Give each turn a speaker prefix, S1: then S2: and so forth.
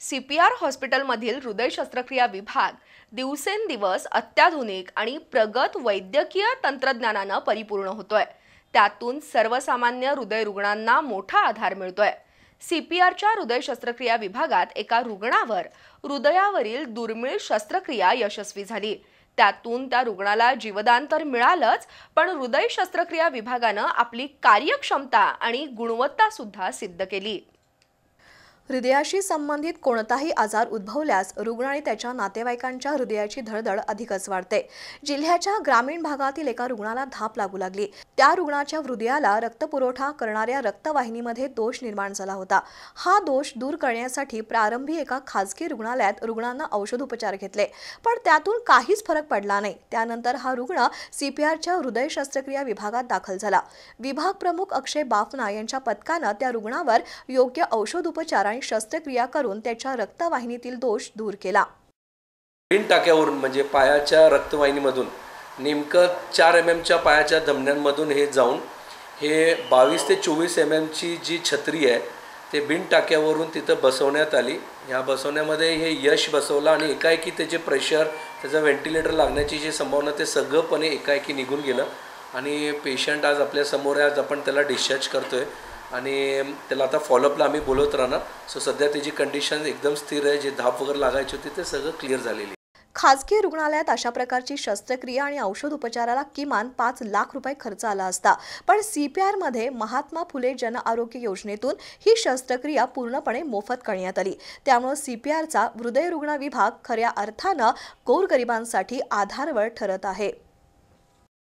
S1: CPR हॉस्पिटलमधील हृदय शस्त्रक्रिया विभाग दिवसेंदिवस अत्याधुनिक आणि प्रगत वैद्यकीय तंत्रज्ञानाने परिपूर्ण होतोय। त्यातून सर्वसामान्य हृदय रुग्णांना मोठा आधार मिळतोय। CPRच्या हृदय शस्त्रक्रिया विभागात एका रुग्णावर हृदयावरील दुर्मिळ शस्त्रक्रिया यशस्वी झाली। त्यातून त्या रुग्णाला जीवदान तर मिळालंच, पण हृदय शस्त्रक्रिया विभागाने आपली कार्यक्षमता आणि गुणवत्ता सुद्धा सिद्ध केली।
S2: हृदयाशी संबंधित कोणताही आजार उद्भवल्यास रुग्ण आणि त्याच्या नातेवाईकांच्या हृदयाची धडधड अधिकच वाढते। जिल्ह्याच्या ग्रामीण भागातील एका रुग्णाला धाप लागू लागली। त्या रुग्णाच्या हृदयाला रक्तपुरवठा करणाऱ्या रक्तवाहिनीमध्ये दोष निर्माण झाला होता। हा दोष दूर करण्यासाठी प्रारंभी एका खासगी रुग्णालयात रुग्णांना औषधोपचार घेतले, पण त्यातून काहीच फरक पडला नाही। त्यानंतर हा रुग्ण CPRच्या हृदय शस्त्रक्रिया विभागात दाखल झाला। विभाग प्रमुख अक्षय बाफना यांच्या पथकाने त्या रुग्णावर योग्य औषधोपचार आणि शस्त्रक्रिया करून त्याच्या रक्तवाहिनीतील दोष दूर केला।
S3: बिन टाक्यावरून म्हणजे पायाच्या रक्तवाहिनीमधून नेमकं 4 mm च्या पायाच्या धमन्यांमधून हे जाऊन हे 22 ते 24 mm ची जी छत्री आहे ते बिन टाक्यावरून तिथं बसवण्यात आली। या बसवण्यामध्ये हे यश बसवलं आणि एकाएकी त्याचे प्रेशर, त्याचं व्हेंटिलेटर लागण्याची जी संभावना ते सगळंपणे एकाएकी निघून गेलं आणि पेशंट आज आपल्या समोर आहे। आज आपण त्याला डिस्चार्ज करतोय आणि त्याला आता फॉलोअपला आम्ही बोलवत राहणार। सो सध्या त्याची कंडिशन एकदम स्थिर आहे। जे धाप वगैरे लागायची होती ते सगळं क्लिअर झालेली।
S2: खासगी रुग्णालयात अशा प्रकारची शस्त्रक्रिया आणि औषध उपचाराला किमान 5 लाख रुपये खर्च आला असता, पण CPR मध्ये महात्मा फुले जन आरोग्य योजनेतून ही शस्त्रक्रिया पूर्णपणे मोफत करण्यात आली। त्यामुळे CPRचा हृदय रुग्ण विभाग खऱ्या अर्थाने गोरगरिबांसाठी आधारवड ठरत आहे।